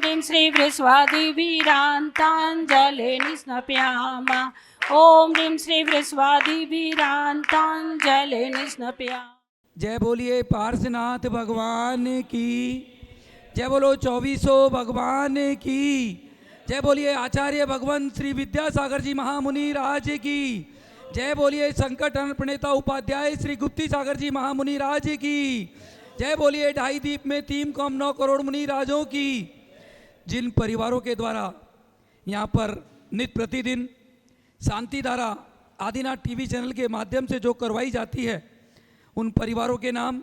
ह्रीं श्री वृस्वादिभिरान्ताञ्जलिर्निष्णपयामा ॐ ह्रीं श्री वृस्वादिभिरान्ताञ्जलिर्निष्णपयामा। जय बोलिए पार्श्वनाथ भगवान की जय, बोलो 2400 भगवान की जय, बोलिए आचार्य भगवान श्री विद्यासागर जी महामुनि राज की जय, बोलिए संकट हरण प्रणेता उपाध्याय श्री गुप्ती सागर जी महामुनि राज की जय, बोलिए ढाई दीप में 3.9 करोड़ मुनि राजों की। जिन परिवारों के द्वारा यहाँ पर नित्य प्रतिदिन शांति धारा आदिनाथ टीवी चैनल के माध्यम से जो करवाई जाती है, उन परिवारों के नाम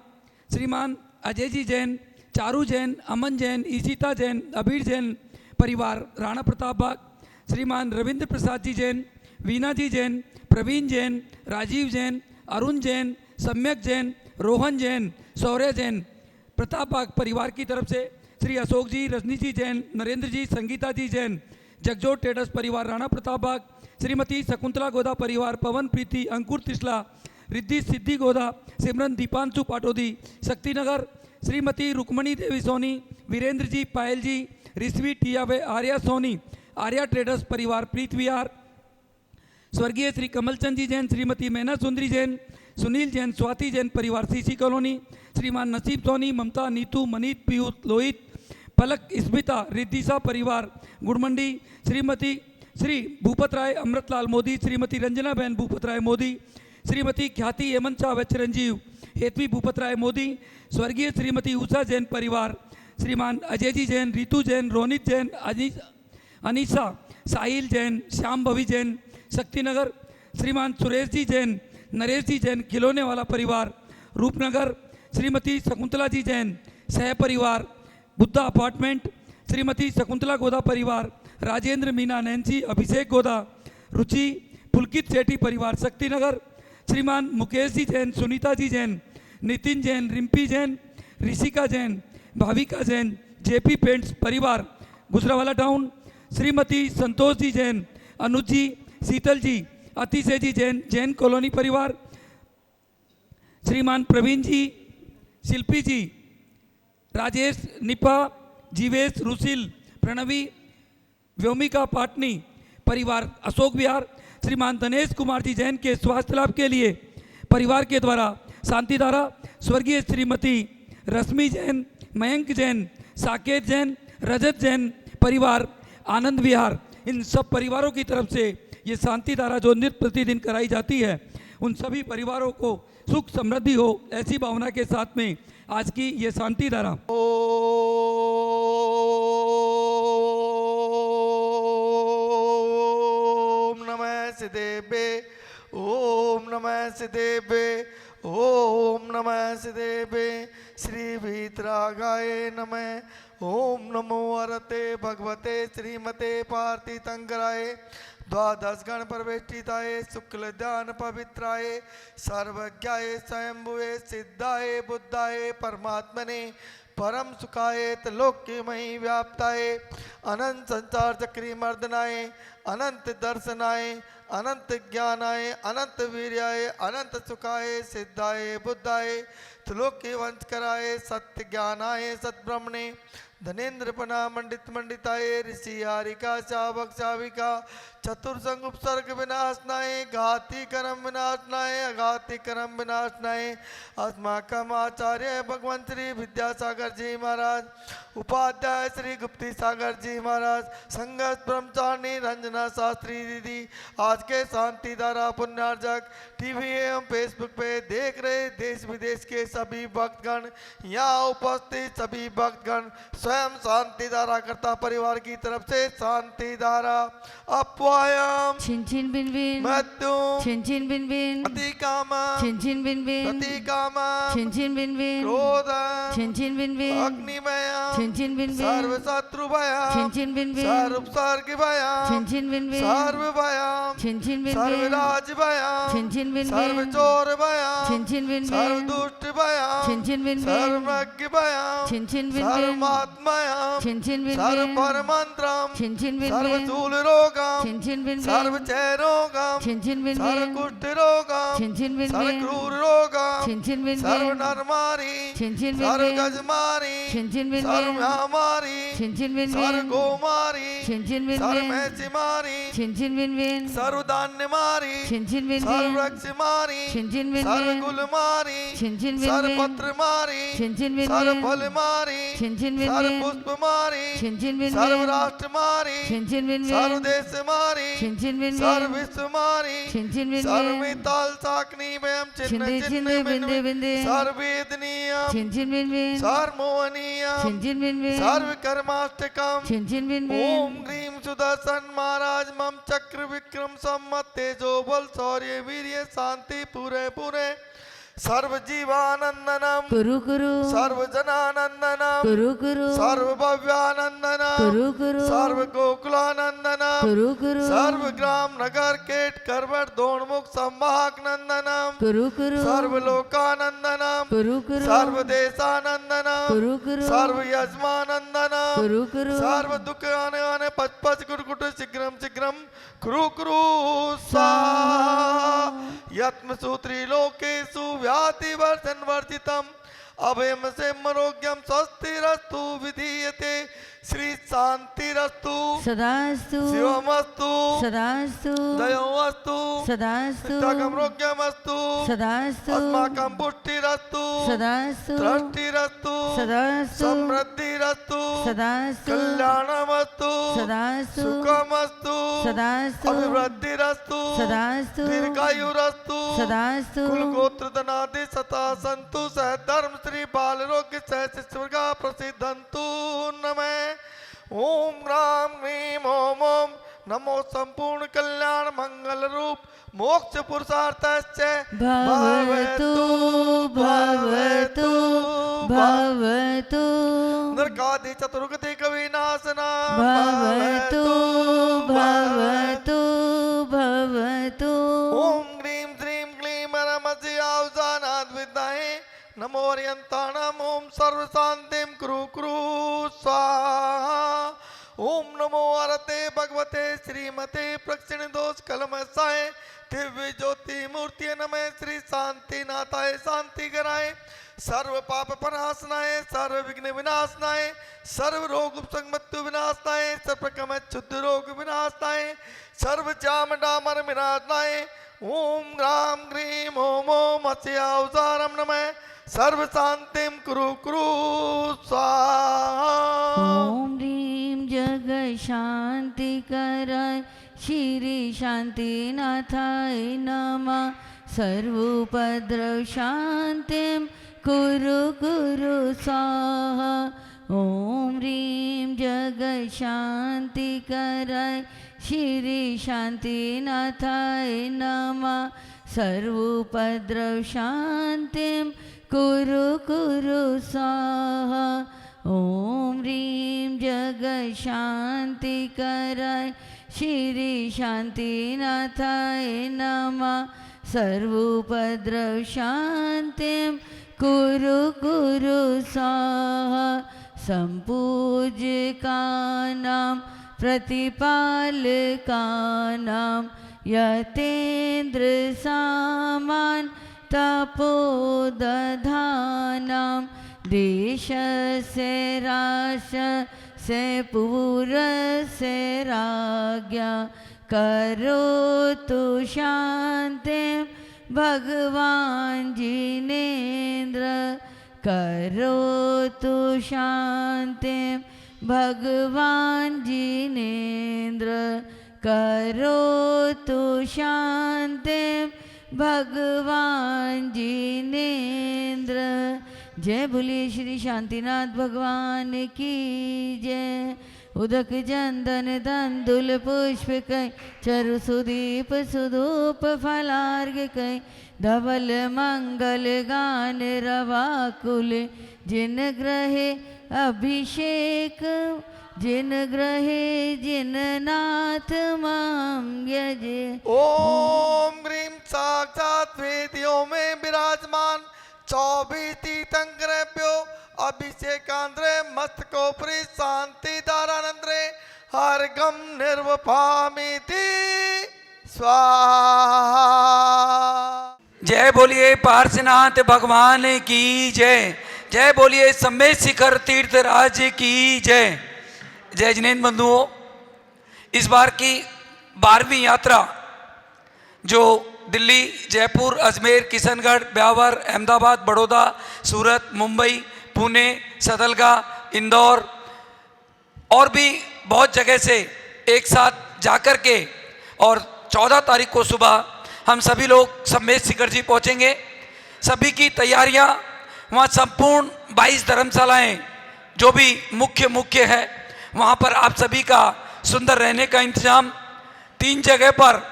श्रीमान अजय जी जैन, चारू जैन, अमन जैन, ईशिता जैन, अबीर जैन परिवार राणा प्रताप बाग, श्रीमान रविंद्र प्रसाद जी जैन, वीना जी जैन, प्रवीण जैन, राजीव जैन, अरुण जैन, सम्यक जैन, रोहन जैन, शौर्य जैन प्रताप बाग परिवार की तरफ से श्री अशोक जी, रजनी जी जैन, नरेंद्र जी, संगीता जी जैन, जगजोत ट्रेडर्स परिवार राणा प्रताप बाग, श्रीमती शकुंतला गोदा परिवार, पवन प्रीति, अंकुर तिसला, रिद्धि सिद्धि गोदा, सिमरन दीपांशु पाटोदी, शक्तिनगर, श्रीमती रुक्मणी देवी सोनी, वीरेंद्र जी, पायल जी, रिश्वी टियावे, आर्या सोनी, आर्या ट्रेडर्स परिवार प्रीत विहार, स्वर्गीय श्री कमलचंद जी जैन, श्रीमती मैना सुंदरी जैन, सुनील जैन, स्वाति जैन परिवार सीसी कॉलोनी, श्रीमान नसीब सोनी, ममता, नीतू, मनीत, पीयूष, लोहित, पलक, स्मिता, रिद्धिसा परिवार गुड़मंडी, श्रीमती श्री भूपत राय अमृतलाल मोदी, श्रीमती रंजना बहन भूपत राय मोदी, श्रीमती ख्याति हेमंत शाह व चिरंजीव हेतवी भूपत राय मोदी, स्वर्गीय श्रीमती उषा जैन परिवार, श्रीमान अजय जी जैन, रितु जैन, रोनित जैन, अनीसा, साहिल जैन, श्याम भवी जैन, शक्तिनगर, श्रीमान सुरेश जी जैन, नरेश जी जैन, खिलौने वाला परिवार रूपनगर, श्रीमती शकुंतला जी जैन, सह परिवार बुद्धा अपार्टमेंट, श्रीमती शकुंतला गोदा परिवार, राजेंद्र, मीना, नैन्सी, अभिषेक गोदा, रुचि, पुलकित सेठी परिवार शक्तिनगर, श्रीमान मुकेश जी जैन, सुनीता जी जैन, नितिन जैन, रिम्पी जैन, ऋषिका जैन, भाविका जैन, जेपी पेंट्स परिवार गुजरावाला टाउन, श्रीमती संतोष जी जैन, अनुज जी, शीतल जी, अतिशय जी जैन, जैन कॉलोनी परिवार, श्रीमान प्रवीण जी, शिल्पी जी, राजेश, निपा, जीवेश, रुसिल, प्रणवी, व्योमिका पाटनी परिवार अशोक विहार, श्रीमान दिनेश कुमार जी जैन के स्वास्थ्य लाभ के लिए परिवार के द्वारा शांतिधारा, स्वर्गीय श्रीमती रश्मि जैन, मयंक जैन, साकेत जैन, रजत जैन परिवार आनंद विहार, इन सब परिवारों की तरफ से ये शांतिधारा जो नित्य प्रतिदिन कराई जाती है, उन सभी परिवारों को सुख समृद्धि हो, ऐसी भावना के साथ में आज की ये शांतिधारा। ओम नमः सिद्धेभ्ये, ओम नमः सिद्धेभ्ये, ओम नमः सिद्धेभ्ये, श्री वीतरागाय नमः, ओम नमो अरते भगवते श्रीमते पार्थितंकराय, द्वादश गण प्रवेष्टिताय, शुक्ल ध्यान पवित्राय, सर्वज्ञाय स्वयंभुवे सिद्धाय बुद्धाय परमात्मने परम सुखाय त्रिलोक्यमयी व्याप्ताय, अनंत संसार चक्री मर्दनाय, अनंत दर्शनाय, अनंत ज्ञानाय, अनंत वीर्याय, अनंत सुखाय सिद्धाय बुद्धाय, त्रिलोक्य वंशकराय, सत्य ज्ञानाय सद्ब्रह्मणे, धनेन्द्रपना मंडित मंडिताय, ऋषि हारिका शावक शाविका, चतुर्संग उपसर्ग विनाशनाय, घाती कर्म विनाशनाय, अघाती कर्म विनाशनाय, अस्माकम आचार्य भगवान श्री विद्यासागर जी महाराज, उपाध्याय श्री गुप्ती सागर जी महाराज, संघर्ष ब्रह्मचारिणी रंजना शास्त्री दीदी, आज के शांति धारा पुण्यार्जक टीवी एवं फेसबुक पे देख रहे देश विदेश के सभी भक्तगण, यहाँ उपस्थित सभी भक्तगण, स्वयं शांति धारा करता परिवार की तरफ से शांति धारा अपवायम छिन छिन बिन बिन मृत्यु छिन छिन बिन बिन अति कामा छिन छिन बिन बिन अति कामा छिन छिन बिन बिन क्रोध छिन छिन बिन बिन अग्निमय छिन छिन बिन बिन सर्व शत्रु भय छिन छिन बिन बिन सर्व उपसर्ग भय छिन छिन बिन बिन सर्व भय छिन छिन बिन सर्व बिन राज भय छिन छिन बिन सर्व बिन चोर भय छिन छिन बिन सर्व बिन दुष्ट भय छिन छिन बिन सर्व बिन मज्ञ भय छिन छिन बिन सर्व बिन महात्मा सर्वविद्मयं छिन छिन बिन बिन सर्वपरमन्त्रं छिन छिन बिन बिन सर्वशूलरोगं छिन छिन बिन बिन सर्वक्षयरोगं छिन छिन बिन बिन सर्वकुष्ठरोगं छिन छिन बिन बिन सर्वक्रूररोगं छिन छिन बिन बिन सर्वनरमारी छिन छिन बिन बिन सर्वगजमारी छिन छिन बिन बिन सर्वम्यामारी छिन छिन बिन बिन सर्वगोमारी छिन छिन बिन बिन सर्वमैसिमारी छिन छिन बिन बिन सर्वधान्यमारी छिन छिन बिन बिन सर्ववृक्षमारी छिन छिन बिन बिन सर्वकुलमारी छिन छिन बिन बिन सर्वपत्रमारी छिन छिन बिन बिन सर्वफलमारी छिन छिन बिन बिन सर्वपुष्पमारी छिन छिन बिन बिन सर्वराष्ट्रमारी छिन छिन बिन बिन सर्वदेशमारी छिन छिन बिन बिन सर्वविश्वमारी छिन छिन बिन बिन सर्वमिताल साकनी वयम चिन्ह छिंदे चिन्ह छिंदे बिंदे बिंदु बिंदे सर्ववेदनीयम छिन छिन बिन बिन सर्वमोहनीयम छिन छिन बिन बिन सर्वकर्माष्टकम छिन छिन बिन बिन ओम ग्रीम सुदर्शन महाराज मम चक्र विक्रम सम्मत तेजो बल शौर्य वीर्य शांति पूरे पूरे सर्व जीवानंदनम कुरु कुरु सर्व जनानंदनम कुरु कुरु सर्व भव्यानंदनम कुरु कुरु सर्व गोकुलानंदनम कुरु कुरु सर्व ग्राम नगर केट करवट दोणमुख संवाहक नंदनम कुरु कुरु सर्व लोकानंदनम कुरु कुरु सर्व देशानंदनम कुरु कुरु सर्व यजमानंदनम कुरु कुरु सर्व दुख आने आने पच पच कुट शीघ्रम शीघ्रम कुरु कुरु स्वाहा यत्म सूत्री लोकेषु व्याधि वर्षन वर्जितम अभयम से मरोग्यम स्वस्तिरस्तु विधीयते श्री शांतिरस्तु सदास्तु शिवमस्तु सदास्तु दयोमस्तु सदास्तु तकमरोग्यमस्तु सदास्तु अस्माकं पुष्टिरस्तु सदास्तु दृष्टिरस्तु सदास्तु समृद्धिरस्तु सदास्तु कल्याणमस्तु सदास्तु सुखमस्तु सदास्तु अभिवृद्धिरस्तु सदास्तु दीर्घायुरस्तु सदास्तु कुलगोत्र धनादि सता संतु सह धर्म श्री बाल रोग्य सह शिष्यवर्गा प्रसिद्धंतु नमः ओम राम ह्रीम ओम ओम नमो संपूर्ण कल्याण मंगल रूप मोक्ष पुरुषार्थस्य भवतु भवतु भवतु नरकादि चतुर्गति कविनाशना भवतु भवतु भवतु ओम ग्रीम श्रीम क्लीम नमः आवजानाद विद्महे नमो अर्यन्ताणम् ओम सर्व शांतिम कुरु कुरु स्वाहा ओम नमो अरते भगवते श्रीमते प्रक्षिण दोष कलमसाय दिव्य ज्योति मूर्ति नमः श्री शांति नाथाय शांति कराए सर्व पाप प्रनाशनाय सर्व विघ्न विनाशनाय सर्व रोग उपसंग मृत्यु विनाशनाय सर्व कम शुद्ध रोग विनाशनाय सर्व जाम डामर विनाशनाय ओम ग्राम ग्रीम ओम ओम अस्यावतारम नमः सर्व शांतिम कुरु कुरु स्वाहा ओम ह्रीं जग शांति कराय श्री शांतिनाथाय नमः सर्वोपद्रव शांतिं कुरु कुरु स्वाहा ओम ह्रीं जग शांति कराय श्री शांतिनाथाय नमः सर्वोपद्रव शांतिं कुरु कुरु स्वाहा ओम ह्रीं जग शांति कराय श्री शांतिनाथाय नमः सर्वोपद्रव शांतिं कुरु कुरु स्वाहा संपूज्यकानां प्रतिपालकानां यतेन्द्र सामान तपोदधानां देशस्य राशस्य पूरस्य राज्ञा करोतु शान्तिं भगवान् जिनेन्द्र करोतु शान्तिं भगवान् जिनेन्द्र करोतु शान्तिं भगवान् जिनेन्द्र जय बोलिए श्री शांतिनाथ भगवान की जय उदक चंदन तंदुल पुष्प कई चरु सुदीप सुधूप फलार्घ कई धवल मंगल गान रवाकुल जिन ग्रहे अभिषेक जिन ग्रहे जिन नाथ माम यजे ओम ग्रीम साक्षात वेदियों में विराजमान 24 तीर्थंकरेभ्यो अभिषेकांध्रे मस्तकोपरि शांति दारानंद्रे हरगम निर्वपामिति स्वाहा। जय बोलिए पार्श्वनाथ भगवान की जय। जय बोलिए सम्मेद शिखर तीर्थ राज की जय। जय जिनेन्द्र बंधुओं, इस बार की 12वीं यात्रा जो दिल्ली, जयपुर, अजमेर, किशनगढ़, ब्यावर, अहमदाबाद, बड़ौदा, सूरत, मुंबई, पुणे, सतलगा, इंदौर और भी बहुत जगह से एक साथ जाकर के और 14 तारीख को सुबह हम सभी लोग सम्मेद शिखर जी पहुँचेंगे। सभी की तैयारियां वहाँ संपूर्ण 22 धर्मशालाएँ जो भी मुख्य है वहाँ पर आप सभी का सुंदर रहने का इंतजाम, 3 जगह पर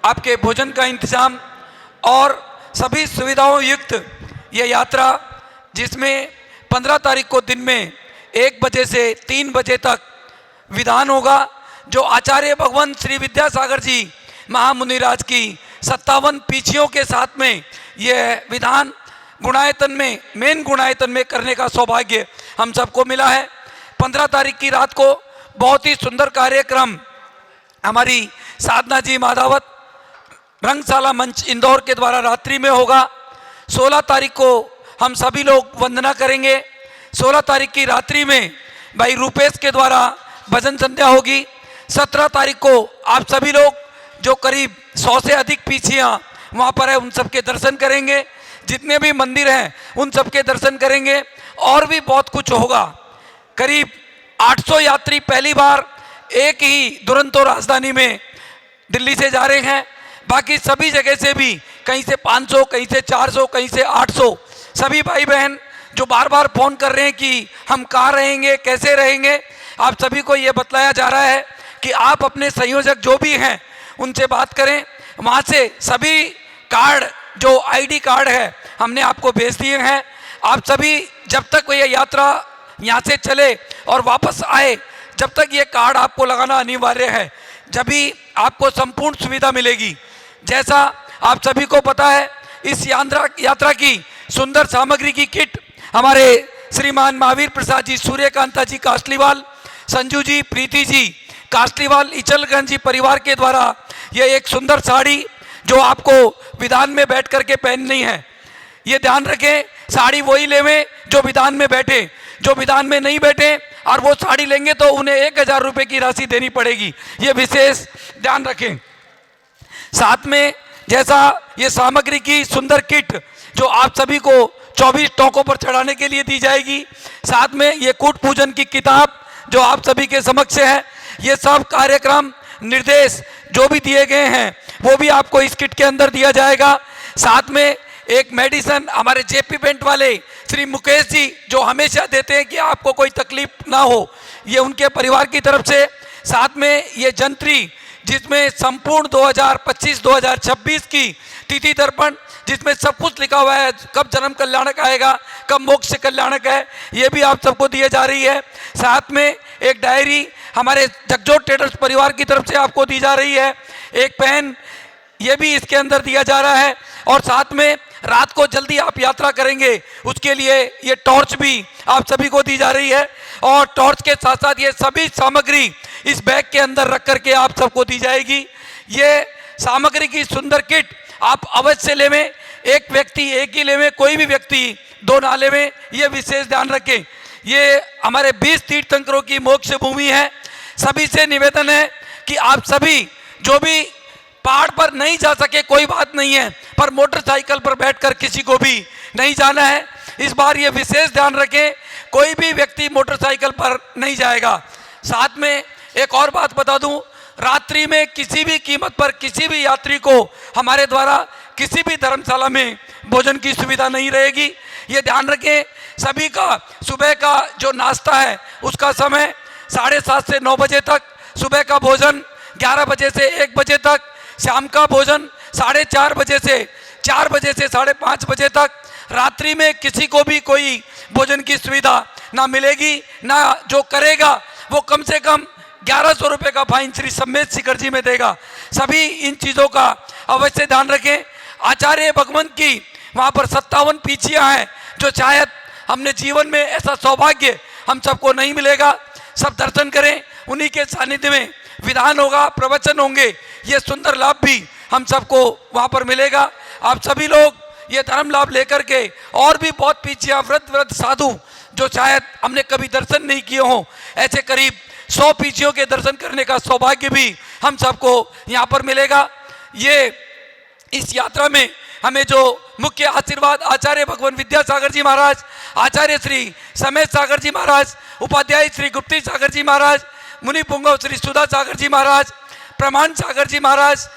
आपके भोजन का इंतजाम और सभी सुविधाओं युक्त ये यात्रा, जिसमें 15 तारीख को दिन में 1 बजे से 3 बजे तक विधान होगा, जो आचार्य भगवंत श्री विद्यासागर जी महामुनिराज की 57 पीछियों के साथ में यह विधान गुणायतन में, मेन गुणायतन में करने का सौभाग्य हम सबको मिला है। 15 तारीख की रात को बहुत ही सुंदर कार्यक्रम हमारी साधना जी माधावत रंगशाला मंच इंदौर के द्वारा रात्रि में होगा। 16 तारीख को हम सभी लोग वंदना करेंगे। 16 तारीख की रात्रि में भाई रूपेश के द्वारा भजन संध्या होगी। 17 तारीख को आप सभी लोग जो करीब 100 से अधिक पीछियाँ वहाँ पर है उन सब के दर्शन करेंगे। जितने भी मंदिर हैं उन सब के दर्शन करेंगे और भी बहुत कुछ होगा। करीब 800 यात्री पहली बार एक ही दुरंतो राजधानी में दिल्ली से जा रहे हैं। बाकी सभी जगह से भी कहीं से 500, कहीं से 400, कहीं से 800 सभी भाई बहन जो बार बार फ़ोन कर रहे हैं कि हम कहाँ रहेंगे, कैसे रहेंगे, आप सभी को ये बतलाया जा रहा है कि आप अपने संयोजक जो भी हैं उनसे बात करें। वहाँ से सभी कार्ड जो आईडी कार्ड है हमने आपको भेज दिए हैं। आप सभी जब तक ये यात्रा यहाँ से चले और वापस आए, जब तक ये कार्ड आपको लगाना अनिवार्य है, जब भी आपको संपूर्ण सुविधा मिलेगी। जैसा आप सभी को पता है, इस यात्रा की सुंदर सामग्री की किट हमारे श्रीमान महावीर प्रसाद जी, सूर्यकांता जी कास्टलीवाल, संजू जी, प्रीति जी कास्टलीवाल, इचलगंज जी परिवार के द्वारा ये एक सुंदर साड़ी जो आपको विधान में बैठ करके पहननी है। ये ध्यान रखें, साड़ी वही लेवें जो विधान में बैठे, जो विधान में नहीं बैठे और वो साड़ी लेंगे तो उन्हें 1000 रुपये की राशि देनी पड़ेगी। ये विशेष ध्यान रखें। साथ में जैसा ये सामग्री की सुंदर किट जो आप सभी को 24 टोकों पर चढ़ाने के लिए दी जाएगी, साथ में ये कूट पूजन की किताब जो आप सभी के समक्ष है, ये सब कार्यक्रम निर्देश जो भी दिए गए हैं वो भी आपको इस किट के अंदर दिया जाएगा। साथ में एक मेडिसिन हमारे जेपी पेंट वाले श्री मुकेश जी जो हमेशा देते हैं कि आपको कोई तकलीफ ना हो, ये उनके परिवार की तरफ से। साथ में ये जंत्री जिसमें संपूर्ण 2025-2026 की तिथि दर्पण जिसमें सब कुछ लिखा हुआ है, कब जन्म कल्याणक आएगा, कब मोक्ष कल्याणक है, ये भी आप सबको दिए जा रही है। साथ में एक डायरी हमारे जगजोत ट्रेडर्स परिवार की तरफ से आपको दी जा रही है। एक पेन ये भी इसके अंदर दिया जा रहा है। और साथ में रात को जल्दी आप यात्रा करेंगे उसके लिए ये टॉर्च भी आप सभी को दी जा रही है। और टॉर्च के साथ साथ ये सभी सामग्री इस बैग के अंदर रख करके आप सबको दी जाएगी। ये सामग्री की सुंदर किट आप अवश्य से लेवें। एक व्यक्ति एक ही लेवें, कोई भी व्यक्ति 2 ना लेवें, ये विशेष ध्यान रखें। ये हमारे 20 तीर्थंकरों की मोक्ष भूमि है। सभी से निवेदन है कि आप सभी जो भी पहाड़ पर नहीं जा सके कोई बात नहीं है, पर मोटरसाइकिल पर बैठकर किसी को भी नहीं जाना है। इस बार ये विशेष ध्यान रखें, कोई भी व्यक्ति मोटरसाइकिल पर नहीं जाएगा। साथ में एक और बात बता दूं, रात्रि में किसी भी कीमत पर किसी भी यात्री को हमारे द्वारा किसी भी धर्मशाला में भोजन की सुविधा नहीं रहेगी। ये ध्यान रखें। सभी का सुबह का जो नाश्ता है उसका समय 7:30 से 9 बजे तक, सुबह का भोजन 11 बजे से 1 बजे तक, शाम का भोजन 4:30 बजे से 4 बजे से 5:30 बजे तक। रात्रि में किसी को भी कोई भोजन की सुविधा ना मिलेगी, ना जो करेगा वो कम से कम 1100 रुपये का फाइन श्री सम्मेद शिखर जी में देगा। सभी इन चीज़ों का अवश्य ध्यान रखें। आचार्य भगवंत की वहाँ पर 57 पीछियाँ हैं जो शायद हमने जीवन में ऐसा सौभाग्य हम सबको नहीं मिलेगा। सब दर्शन करें, उन्हीं के सानिध्य में विधान होगा, प्रवचन होंगे, ये सुंदर लाभ भी हम सबको वहाँ पर मिलेगा। आप सभी लोग ये धर्म लाभ लेकर के, और भी बहुत पीछे वृद्ध साधु जो शायद हमने कभी दर्शन नहीं किए हों, ऐसे करीब 100 पीछियों के दर्शन करने का सौभाग्य भी हम सबको यहाँ पर मिलेगा। ये इस यात्रा में हमें जो मुख्य आशीर्वाद आचार्य भगवान विद्यासागर जी महाराज, आचार्य श्री समेत सागर जी महाराज, उपाध्याय श्री गुप्ती सागर जी महाराज, मुनि पुंगव श्री सुधा सागर जी महाराज, प्रमाण सागर जी महाराज,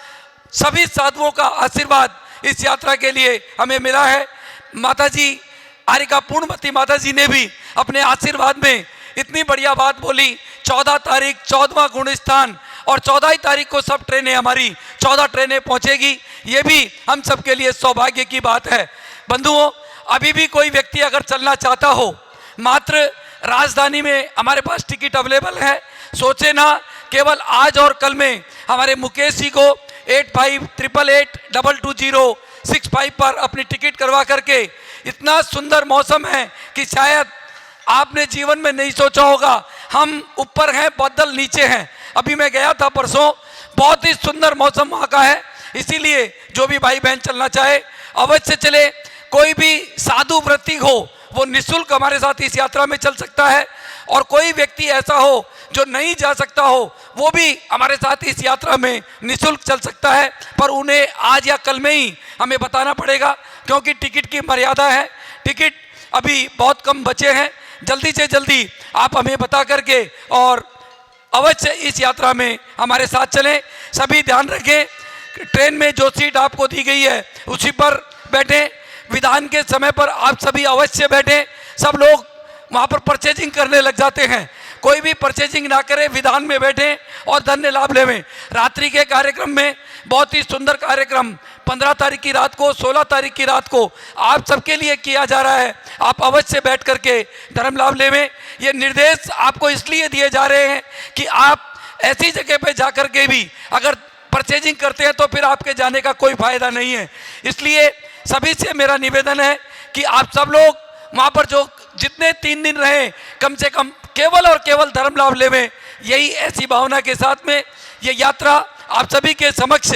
सभी साधुओं का आशीर्वाद इस यात्रा के लिए हमें मिला है। माता जी आरिका पूर्णमती माता जी ने भी अपने आशीर्वाद में इतनी बढ़िया बात बोली। 14 तारीख 14वां गुण स्थान, और 14 ही तारीख को सब ट्रेनें, हमारी 14 ट्रेनें पहुंचेगी। ये भी हम सब के लिए सौभाग्य की बात है। बंधुओं, अभी भी कोई व्यक्ति अगर चलना चाहता हो, मात्र राजधानी में हमारे पास टिकट अवेलेबल है। सोचे ना, केवल आज और कल में हमारे मुकेश जी को 8588822065 पर अपनी टिकट करवा करके, इतना सुंदर मौसम है कि शायद आपने जीवन में नहीं सोचा होगा। हम ऊपर हैं, बादल नीचे हैं। अभी मैं गया था परसों, बहुत ही सुंदर मौसम वहाँ का है। इसीलिए जो भी भाई बहन चलना चाहे अवश्य चले। कोई भी साधु वृत्ति हो वो निःशुल्क हमारे साथ इस यात्रा में चल सकता है, और कोई व्यक्ति ऐसा हो जो नहीं जा सकता हो वो भी हमारे साथ इस यात्रा में निःशुल्क चल सकता है। पर उन्हें आज या कल में ही हमें बताना पड़ेगा, क्योंकि टिकट की मर्यादा है। टिकट अभी बहुत कम बचे हैं। जल्दी से जल्दी आप हमें बता करके और अवश्य इस यात्रा में हमारे साथ चलें। सभी ध्यान रखें, ट्रेन में जो सीट आपको दी गई है उसी पर बैठें। विधान के समय पर आप सभी अवश्य बैठें। सब लोग वहाँ पर परचेजिंग करने लग जाते हैं, कोई भी परचेजिंग ना करे, विधान में बैठें और धन्य लाभ लेवें। रात्रि के कार्यक्रम में बहुत ही सुंदर कार्यक्रम 15 तारीख की रात को, 16 तारीख की रात को आप सबके लिए किया जा रहा है। आप अवश्य बैठ करके धर्म लाभ लेवें। ये निर्देश आपको इसलिए दिए जा रहे हैं कि आप ऐसी जगह पे जा कर के भी अगर परचेजिंग करते हैं तो फिर आपके जाने का कोई फायदा नहीं है। इसलिए सभी से मेरा निवेदन है कि आप सब लोग वहाँ पर जो जितने 3 दिन रहे, कम से कम केवल और केवल धर्म लाभ लेवें। यही ऐसी भावना के साथ में ये यात्रा आप सभी के समक्ष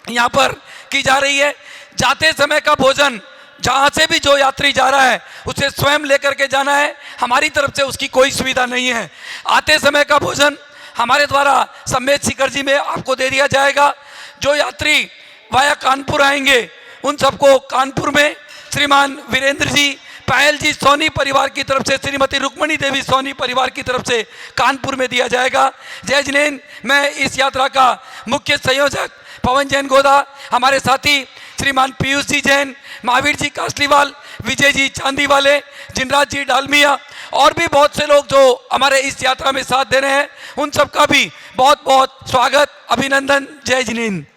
यहाँ पर की जा रही है। जाते समय का भोजन जहाँ से भी जो यात्री जा रहा है उसे स्वयं लेकर के जाना है, हमारी तरफ से उसकी कोई सुविधा नहीं है। आते समय का भोजन हमारे द्वारा सम्मेत शिखर जी में आपको दे दिया जाएगा। जो यात्री वाया कानपुर आएंगे उन सबको कानपुर में श्रीमान वीरेंद्र जी, पायल जी सोनी परिवार की तरफ से, श्रीमती रुक्मणी देवी सोनी परिवार की तरफ से कानपुर में दिया जाएगा। जय जिनेन्द्र। मैं इस यात्रा का मुख्य संयोजक पवन जैन गोदा, हमारे साथी श्रीमान पीयूष जी जैन, महावीर जी कासलीवाल, विजय जी चांदी वाले, जिनराज जी डालमिया और भी बहुत से लोग जो हमारे इस यात्रा में साथ दे रहे हैं, उन सब का भी बहुत बहुत स्वागत, अभिनंदन। जय जिनेन्द्र।